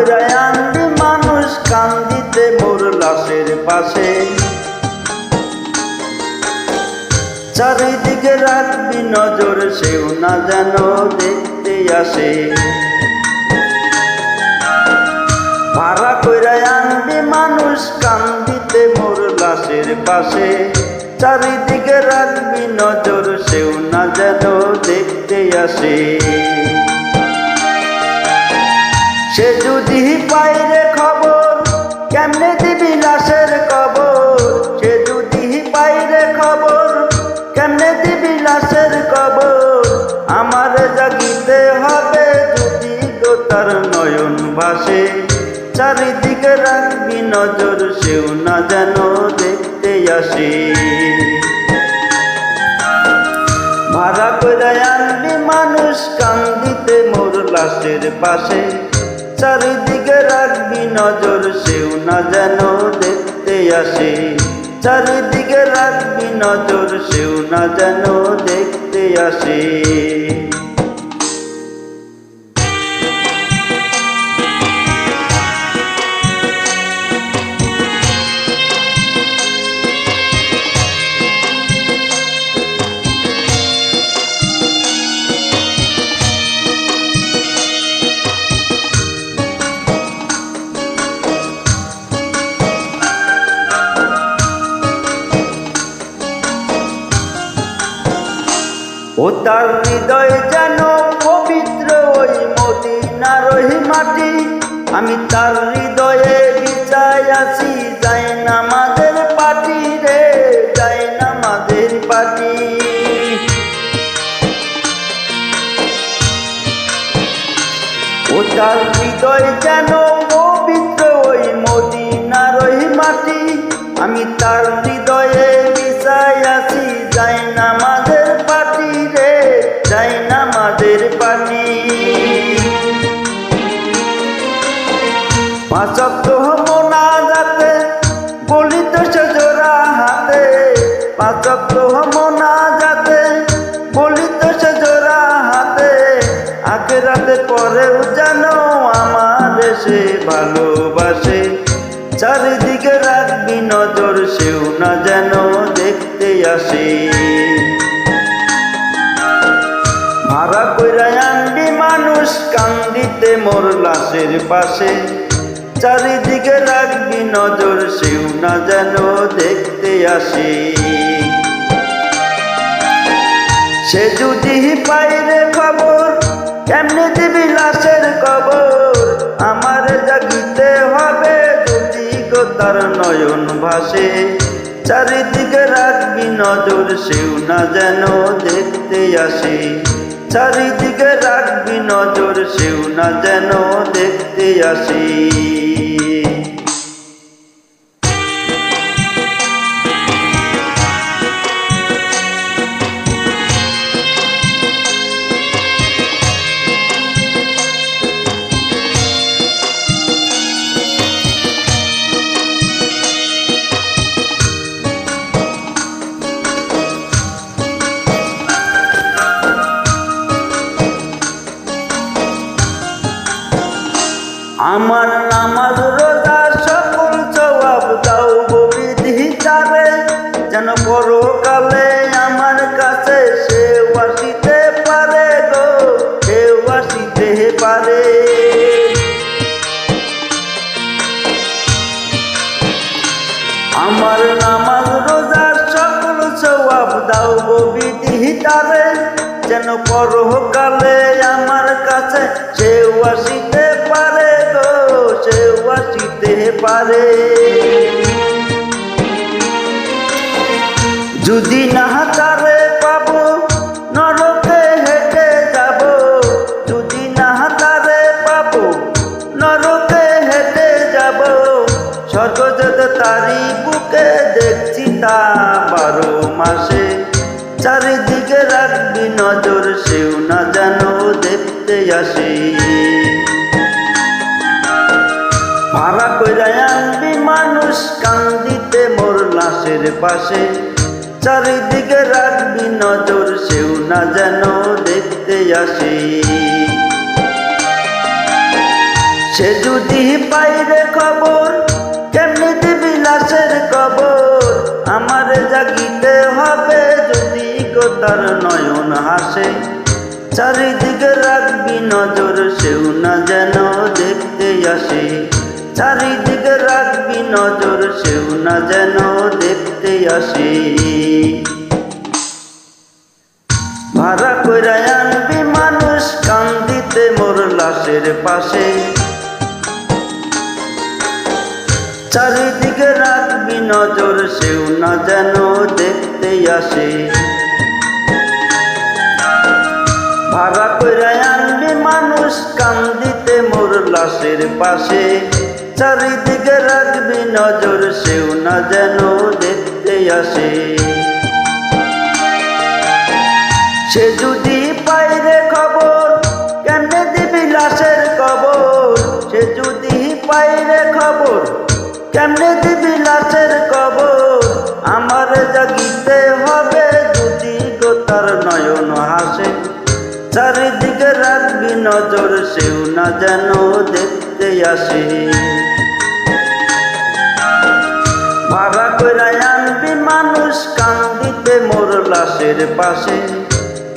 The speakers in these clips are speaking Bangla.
কইরা আনবি মানুষ কান্দিতে মোর লাশের পাশে, চারিদিকে রাখবি নজর সেও না যেন দেখতে আসে। ভাড়া কইরা আনবি মানুষ কান্দিতে মোর লাশের পাশে, চারিদিকে রাখবি নজর সেও না যেন দেখতে আসে। সে যদি পাইরে খবর কেমনে দিবি লাশের কবর, সে যদি পাইরে খবর কেমনে দিবি লাশের কবর। আমার জাগিতে হবে যদি গো তার নয়ন ভাসে, চারিদিকে রাখবি নজর সেও না যেন দেখতে আসে। ভাড়া কইরা আনবি মানুষ কান্দিতে মোর লাশের পাশে, চারিদিকে রাখবি নজর সেও না যেন দেখতে আসে। চারিদিকে রাখবি নজর সেও না যেন দেখতে আসে। ও তার হৃদয় যেন পবিত্র ওই মদিনার ওই মাটি, আমি তার হৃদয়ে বিছায় আছি জায়নামাজের পাটি রে, জায়নামাজের পাটি। ও তার হৃদয় যেন পবিত্র ওই মদিনার ওই মাটি, আমি তার হৃদয়ে বিছায় আছি জায়নামাজের পাটি রে, জায়নামাজের পাটি। পাঁচ ওয়াক্ত মোনাজাতে বলিত সে জোড়া হাতে, পাঁচ ওয়াক্ত মোনাজাতে বলিত সে জোড়া হাতে। আখিরাতে পরেও যেন আমার সে ভালোবাসে, চারিদিকে রাখবি নজর সেও না যেন দেখতে আসে। ভাড়া কইরা আনবি মানুষ কান্দিতে মোর লাশের পাশে, চারিদিকে রাখবি নজর সেও না যেন দেখতে আসে। সে যদি পাইরে খবর কেমনে দিবি লাশের কবর। আমার জাগিতে হবে যদি গো তার নয়ন ভাসে, চারিদিকে রাখবি নজর সেও না যেন দেখতে আসে। চারিদিকে রাখবি নজর সেও না যেন দেখতে আসে। আমার নামাজ রোজা সকল জবাব দাও গো বিধিতারে, যেন পরকালে আমার কাছে সেও আসিতে পারে গো, সেও আসিতে পারে। আমার নামাজ রোজা সকল জবাব দাও গো বিধিতারে, যেন পরকালে আমার কাছে সেও আসিতে পারে গো, সেও আসিতে পারে। যদি না তারে পাবো নরকে হেঁটে যাব, যদি না তারে পাবো নরকে হেঁটে যাব। স্বর্গজত তারি বুকে দেখছি তা 12 মাসে, চারিদিকে রাখবি নজর সেও না যেন দেখতে আসে। ভাড়া কইরা আনবি মানুষ কান্দিতে মোর লাশের পাশে, চারিদিকে রাখবি নজর সেও না যেন দেখতে আসে। সে যদি পাইরে খবর কেমনি দিবি লাশের কবর। আমার জাগিতে হবে যদি গো তার নয়ন হাসে। চারিদিকে রাখবি নজর সেও না যেন দেখতে আসে। চারিদিকে রাখবি নজর সেও না যেন দেখতে আসে। ভাড়া কইরা আনবি মানুষ কান্দিতে মোর লাশের পাশে। চারিদিকে রাখবি নজর সেও না যেন দেখতে আসে। ভাড়া কইরা আনবি মানুষ কান্দিতে মোর লাশের পাশে। চারিদিকে রাখবি নজর সেও না যেন দেখতে আসে। সে যদি পাইরে খবর কেমনে দিবি লাশের কবর। সে যদি পাইরে খবর কেমনে দিবি লাশের কবর। আমার জাগিতে হবে যদি গো তার নয়ন হাসে। চারিদিকে রাখবি নজর সেও না যেন দেখতে আসে। ভাড়া কইরা আনবি মানুষ কান্দিতে মোর লাশের পাশে।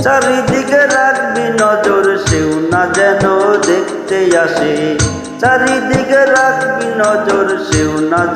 চারিদিকে রাখবি নজর সেও না যেন দেখতে আসে। চারিদিকে রাখবি নজর সেও না